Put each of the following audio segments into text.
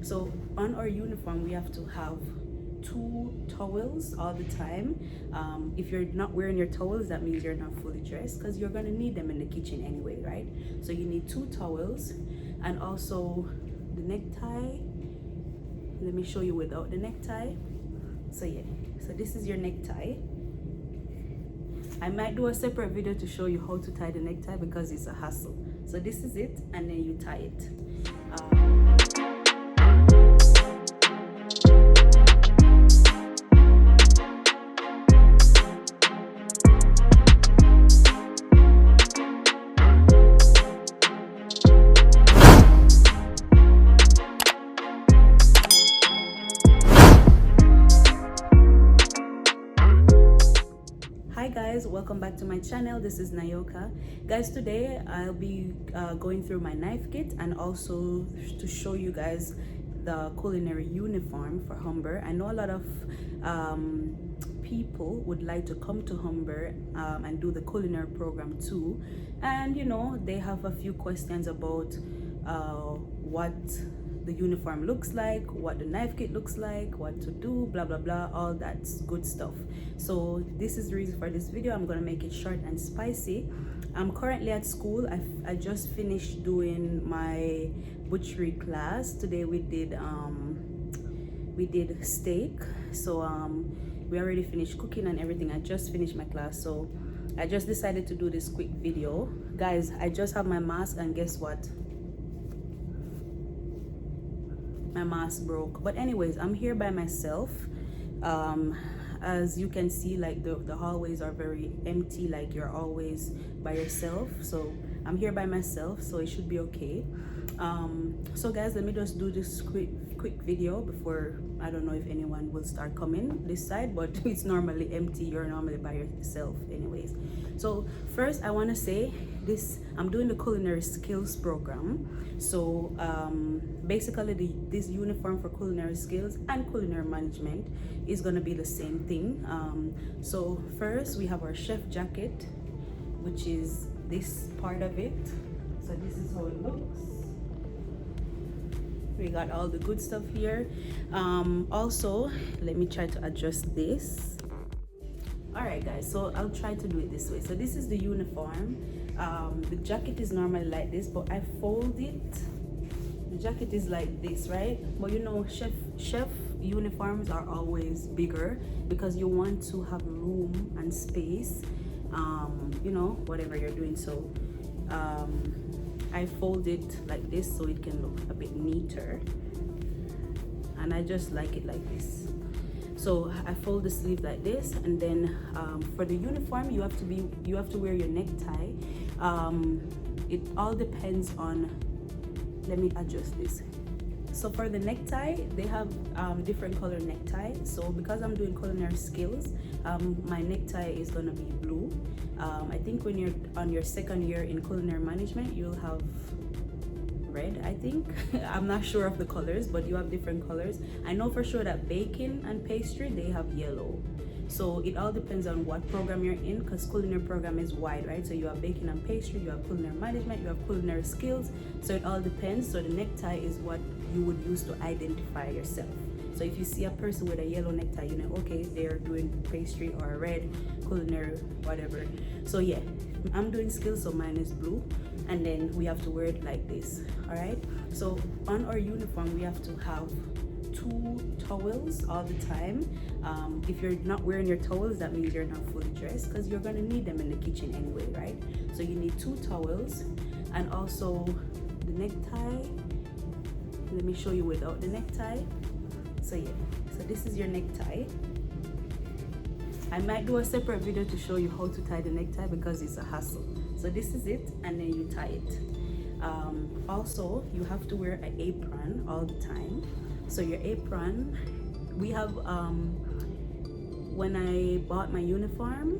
So on our uniform, we have to have two towels all the time. If you're not wearing your towels, that means you're not fully dressed, because you're gonna need them in the kitchen anyway, right? So you need two towels, and also the necktie. Let me show you without the necktie. So yeah, so this is your necktie. I might do a separate video to show you how to tie the necktie because it's a hassle. So this is it, and then you tie it. Hi guys, welcome back to my channel. This is Nayoka. Guys, today I'll be going through my knife kit and also to show you guys the culinary uniform for Humber. I know a lot of people would like to come to Humber and do the culinary program too, and you know, they have a few questions about what the uniform looks like, what the knife kit looks like, what to do, blah blah blah, all that good stuff. So this is the reason for this video. I'm gonna make it short and spicy. I'm currently at school. I just finished doing my butchery class. Today we did steak. So we already finished cooking and everything. I just finished my class, so I just decided to do this quick video. Guys, I just have my mask, and guess what? My mask broke. But anyways, I'm here by myself. As you can see, like the hallways are very empty, like you're always by yourself. So I'm here by myself, so it should be okay. So guys, let me just do this quick video before, I don't know if anyone will start coming this side, but it's normally empty. You're normally by yourself anyways. So first I want to say this, I'm doing the culinary skills program. So basically this uniform for culinary skills and culinary management is going to be the same thing. So first we have our chef jacket, which is this part of it. So this is how it looks. We got all the good stuff here. Also, let me try to adjust this. All right guys, so I'll try to do it this way. So this is the uniform. The jacket is normally like this, but I fold it. The jacket is like this, right? But you know, chef uniforms are always bigger because you want to have room and space, you know, whatever you're doing. So I fold it like this so it can look a bit neater, and I just like it like this. So I fold the sleeve like this, and then for the uniform you have to wear your necktie. It all depends on, let me adjust this. So for the necktie, they have different color necktie. So because I'm doing culinary skills, my necktie is gonna be blue. I think when you're on your second year in culinary management, you'll have red, I think. I'm not sure of the colors, but you have different colors. I know for sure that baking and pastry, they have yellow. So it all depends on what program you're in, because culinary program is wide, right? So you have baking and pastry, you have culinary management, you have culinary skills. So it all depends. So the necktie is what you would use to identify yourself. So if you see a person with a yellow necktie, you know, okay, they're doing pastry, or a red, culinary, whatever. So yeah, I'm doing skills, so mine is blue. And then we have to wear it like this, all right? So on our uniform, we have to have two towels all the time. If you're not wearing your towels, that means you're not fully dressed, because you're gonna need them in the kitchen anyway, right? So you need two towels, and also the necktie. Let me show you without the necktie. So yeah, so this is your necktie. I might do a separate video to show you how to tie the necktie because it's a hassle. So this is it, and then you tie it. Also, you have to wear an apron all the time. So your apron, we have, when I bought my uniform,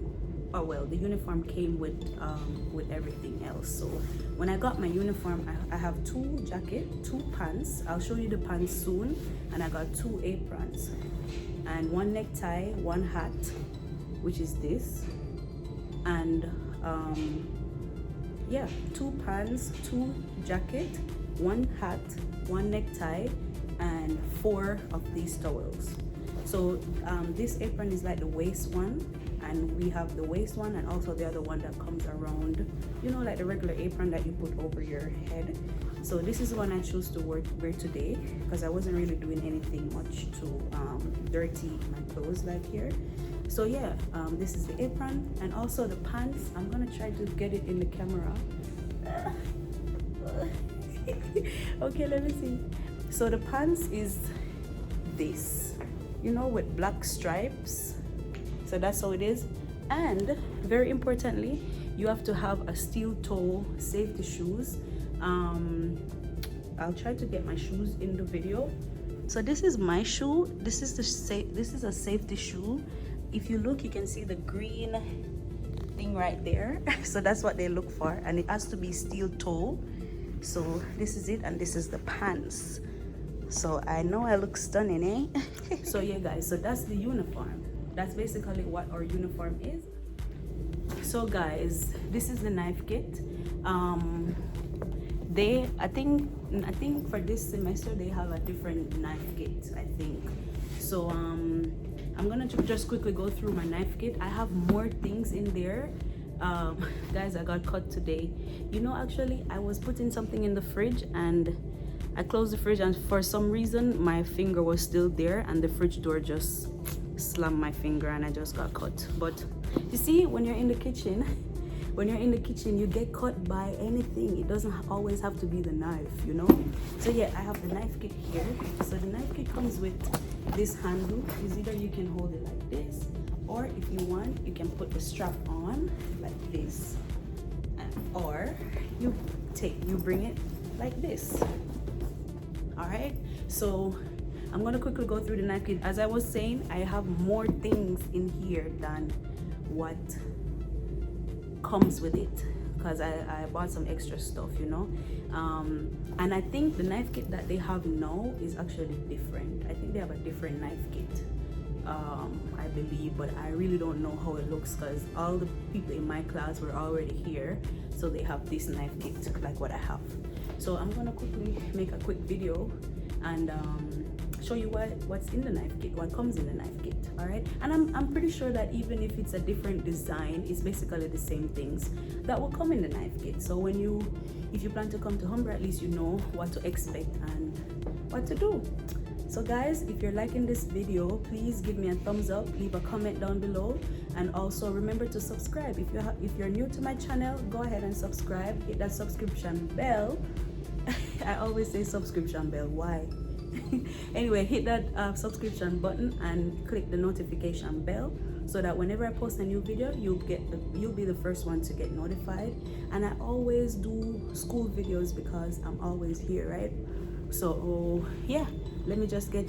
oh well, the uniform came with everything else. So when I got my uniform, I have two jackets, two pants. I'll show you the pants soon. And I got two aprons and one necktie, one hat, which is this, and yeah, two pants, two jacket, one hat, one necktie, and 4 of these towels. So this apron is like the waist one, and we have the waist one and also the other one that comes around, you know, like the regular apron that you put over your head. So this is the one I chose to wear today because I wasn't really doing anything much to dirty my clothes like here. So yeah, this is the apron, and also the pants. I'm gonna try to get it in the camera. Okay, let me see. So the pants is this, you know, with black stripes. So that's how it is. And very importantly, you have to have a steel toe safety shoes. I'll try to get my shoes in the video. So this is my shoe. This is a safety shoe. If you look, you can see the green thing right there. So that's what they look for, and it has to be steel toe. So this is it, and this is the pants. So I know I look stunning, eh? So yeah guys, so that's the uniform. That's basically what our uniform is. So guys, this is the knife kit. I think for this semester they have a different knife kit, I think. So I'm gonna just quickly go through my knife kit. I have more things in there. Guys, I got caught today. You know, actually I was putting something in the fridge and I closed the fridge, and for some reason my finger was still there and the fridge door just slammed my finger and I just got caught. But you see, when you're in the kitchen, you get caught by anything. It doesn't always have to be the knife, you know. So yeah, I have the knife kit here. So the knife kit comes with this handle. Is either you can hold it like this, or if you want, you can put the strap on like this, or you bring it like this. All right, so I'm gonna quickly go through the knife kit. As I was saying, I have more things in here than what comes with it because I bought some extra stuff, you know. And I think the knife kit that they have now is actually different. I think they have a different knife kit, I believe, but I really don't know how it looks because all the people in my class were already here, so they have this knife kit like what I have. So I'm gonna quickly make a quick video and show you what's in the knife kit, what comes in the knife kit. All right, and I'm pretty sure that even if it's a different design, it's basically the same things that will come in the knife kit. So if you plan to come to Humber, at least you know what to expect and what to do. So guys, if you're liking this video, please give me a thumbs up, leave a comment down below, and also remember to subscribe. If you're new to my channel, go ahead and subscribe. Hit that subscription bell. I always say subscription bell, why? Anyway, hit that subscription button and click the notification bell so that whenever I post a new video, you'll be the first one to get notified. And I always do school videos because I'm always here, right? So yeah, let me just show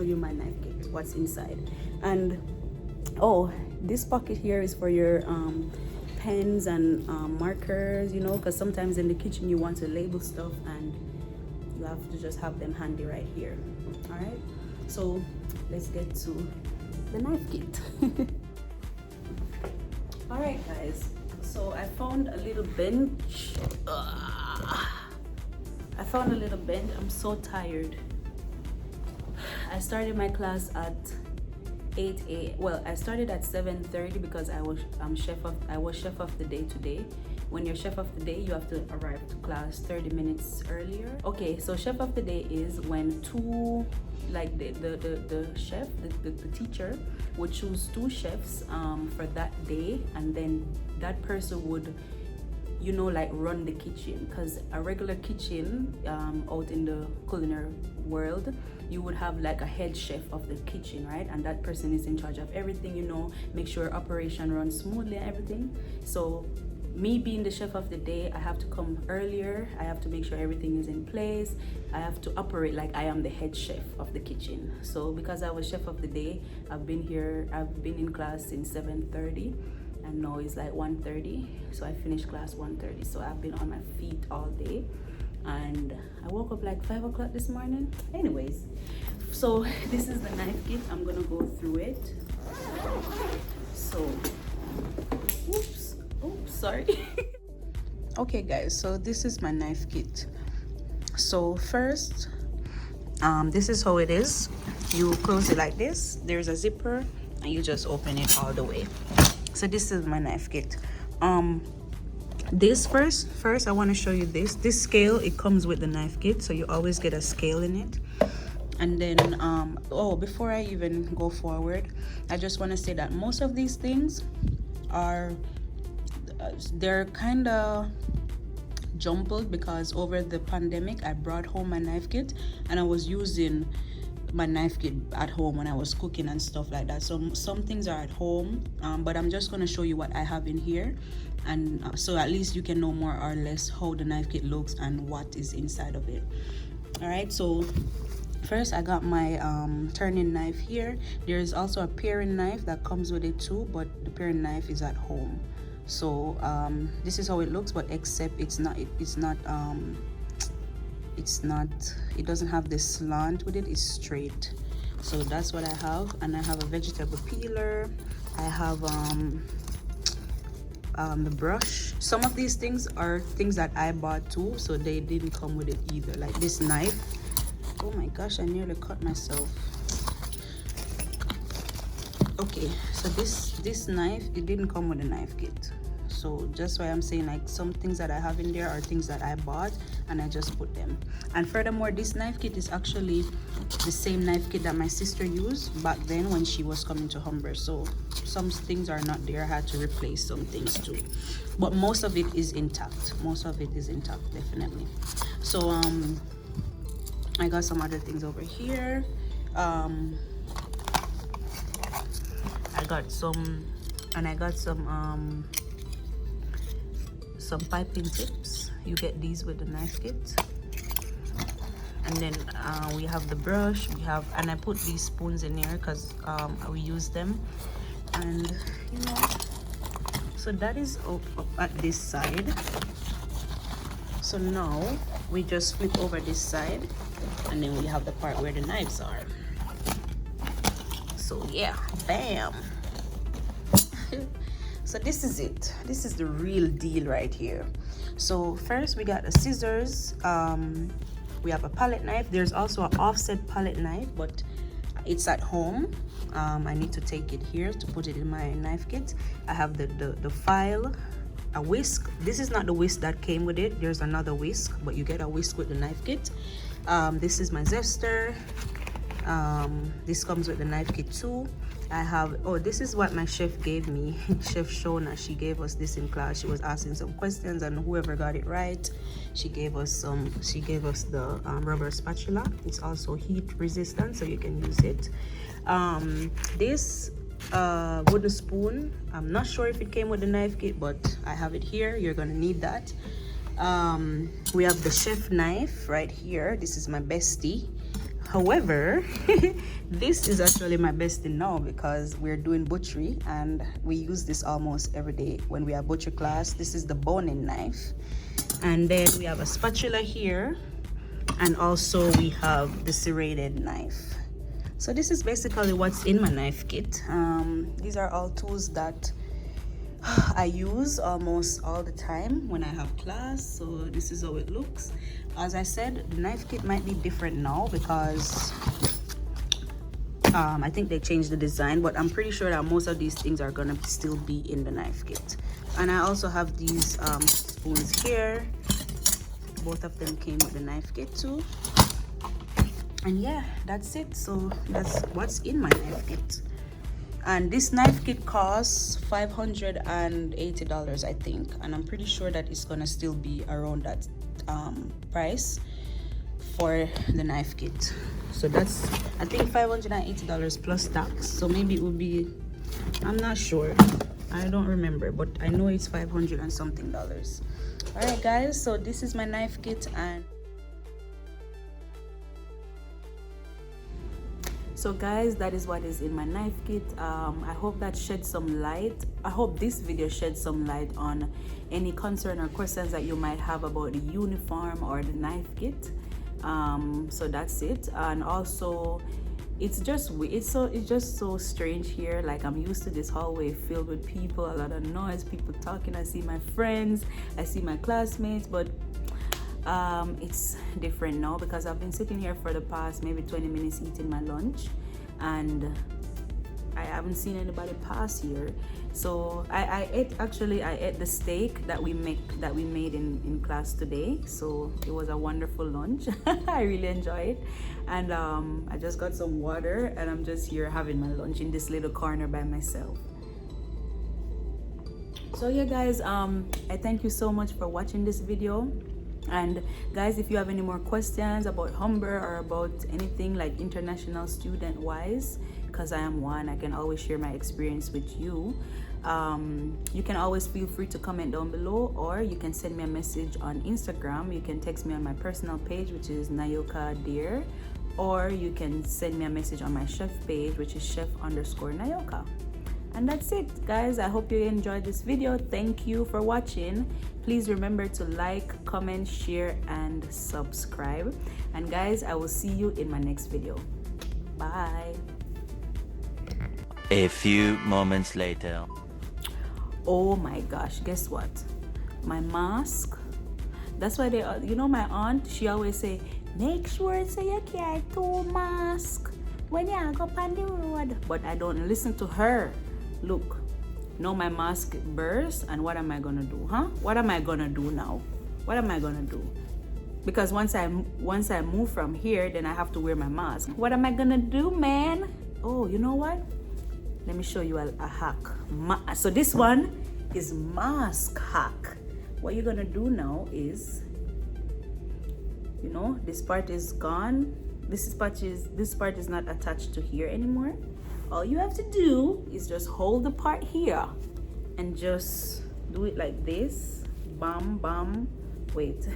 you my knife kit, what's inside. And oh, this pocket here is for your pens and markers, you know, because sometimes in the kitchen you want to label stuff and you have to just have them handy right here. All right, so let's get to the knife kit. All right guys, so I found a little bench. I'm so tired. I started my class at 8 a.m. Well, I started at 7:30 because I was chef of the day today. When you're chef of the day, you have to arrive to class 30 minutes earlier. Okay, so chef of the day is when two, like the chef, the teacher would choose 2 chefs for that day, and then that person would, you know, like run the kitchen. Because a regular kitchen out in the culinary world, you would have like a head chef of the kitchen, right? And that person is in charge of everything, you know, make sure operation runs smoothly and everything. So me being the chef of the day, I have to come earlier. I have to make sure everything is in place. I have to operate like I am the head chef of the kitchen. So because I was chef of the day, I've been in class since 7:30, and now it's like 1:30. So I finished class 1:30. So I've been on my feet all day, and I woke up like 5 o'clock this morning. Anyways, so this is the knife kit. I'm gonna go through it. So, oops, sorry. Okay guys, so this is my knife kit. So first, this is how it is. You close it like this. There's a zipper and you just open it all the way. So this is my knife kit. This first I want to show you this scale. It comes with the knife kit, so you always get a scale in it. And then oh, before I even go forward, I just want to say that most of these things are they're kind of jumbled, because over the pandemic I brought home my knife kit and I was using my knife kit at home when I was cooking and stuff like that. So some things are at home, but I'm just going to show you what I have in here, and so at least you can know more or less how the knife kit looks and what is inside of it. All right, so first I got my turning knife here. There is also a paring knife that comes with it too, but the paring knife is at home. So this is how it looks, but except it doesn't have this slant with it, it's straight. So that's what I have. And I have a vegetable peeler. I have the brush. Some of these things are things that I bought too, so they didn't come with it either. Like this knife, oh my gosh, I nearly cut myself. Okay, so this knife, it didn't come with a knife kit. So just why I'm saying, like, some things that I have in there are things that I bought and I just put them. And furthermore, this knife kit is actually the same knife kit that my sister used back then when she was coming to Humber. So some things are not there. I had to replace some things too, but most of it is intact. Most of it is intact, definitely. So I got some other things over here. I got some piping tips. You get these with the knife kit. And then we have the brush, and I put these spoons in here because we use them. And you know, so that is up at this side. So now we just flip over this side, and then we have the part where the knives are. So yeah, bam. So this is it. This is the real deal right here. So first we got the scissors. We have a palette knife. There's also an offset palette knife, but it's at home. I need to take it here to put it in my knife kit. I have the file, a whisk. This is not the whisk that came with it. There's another whisk, but you get a whisk with the knife kit. This is my zester. This comes with the knife kit too. I have, oh, this is what my chef gave me. Chef Shona, she gave us this in class. She was asking some questions, and whoever got it right, she gave us the rubber spatula. It's also heat resistant, so you can use it. This wooden spoon, I'm not sure if it came with the knife kit, but I have it here. You're gonna need that. We have the chef knife right here. This is my bestie. However, this is actually my bestie now because we're doing butchery and we use this almost every day when we have butcher class. This is the boning knife. And then we have a spatula here, and also we have the serrated knife. So this is basically what's in my knife kit. These are all tools that I use almost all the time when I have class. So this is how it looks. As I said, the knife kit might be different now because I think they changed the design, but I'm pretty sure that most of these things are gonna still be in the knife kit. And I also have these spoons here. Both of them came with the knife kit too. And yeah, that's it. So that's what's in my knife kit. And this knife kit costs $580, I think, and I'm pretty sure that it's gonna still be around that price for the knife kit. So that's, I think, $580 plus tax. So maybe it would be, I'm not sure, I don't remember, but I know it's $500 and something. All right guys, so this is my knife kit. And so guys, that is what is in my knife kit. I hope that shed some light. I hope this video shed some light on any concern or questions that you might have about the uniform or the knife kit. So that's it. And also, it's just so strange here. Like, I'm used to this hallway filled with people, a lot of noise, people talking. I see my friends, I see my classmates, but it's different now because I've been sitting here for the past maybe 20 minutes eating my lunch, and I haven't seen anybody pass here. So I ate the steak that we made in class today. So it was a wonderful lunch. I really enjoyed it. And I just got some water, and I'm just here having my lunch in this little corner by myself. So yeah guys, I thank you so much for watching this video. And guys, if you have any more questions about Humber or about anything like international student wise, because I am one, I can always share my experience with you. You can always feel free to comment down below, or you can send me a message on Instagram. You can text me on my personal page, which is Nayoka Dear, or you can send me a message on my chef page, which is chef_Nayoka. And that's it guys. I hope you enjoyed this video. Thank you for watching. Please remember to like, comment, share, and subscribe. And guys, I will see you in my next video. Bye. A few moments later. Oh my gosh, guess what? My mask. That's why my aunt, she always say, make sure so you carry 2 masks when you go on the road. But I don't listen to her. Look, now my mask burst, and what am I gonna do, huh? What am I gonna do now? What am I gonna do? Because once I move from here, then I have to wear my mask. What am I gonna do, man? Oh, you know what? Let me show you a hack. So this one is mask hack. What you're gonna do now is, this part is gone. This part is not attached to here anymore. All you have to do is just hold the part here and just do it like this. Bam, bam, wait.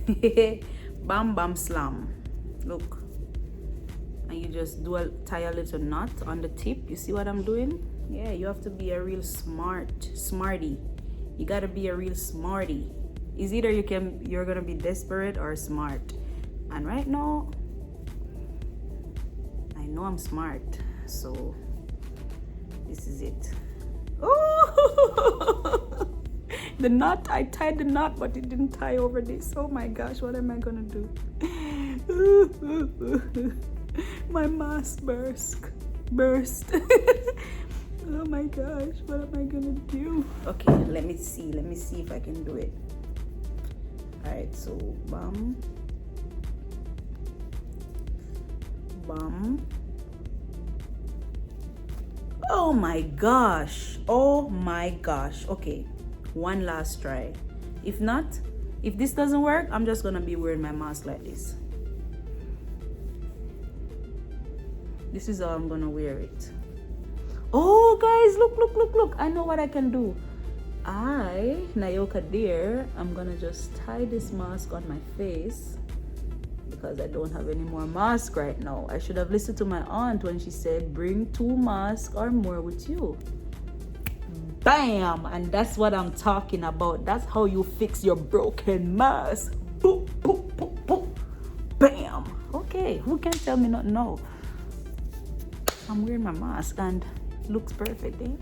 Bam, bam, slam. Look. And you just tie a little knot on the tip. You see what I'm doing? Yeah, you have to be a real smarty. You gotta be a real smarty. It's either you're gonna be desperate or smart. And right now, I know I'm smart, so this is it. Oh, the knot, I tied the knot, but it didn't tie over this. Oh my gosh, what am I gonna do? My mask burst. Oh my gosh, what am I gonna do? Okay, let me see if I can do it. All right, so bam, bam. Oh my gosh. Okay, one last try. If this doesn't work, I'm just gonna be wearing my mask like this. This is how I'm gonna wear it. Oh guys, look, I know what I can do. Nayoka Dear, I'm gonna just tie this mask on my face because I don't have any more mask right now. I should have listened to my aunt when she said bring 2 masks or more with you. Bam! And that's what I'm talking about. That's how you fix your broken mask. Boop, boop, boop, boop. Bam! Okay, who can tell me not no? I'm wearing my mask and it looks perfect, eh?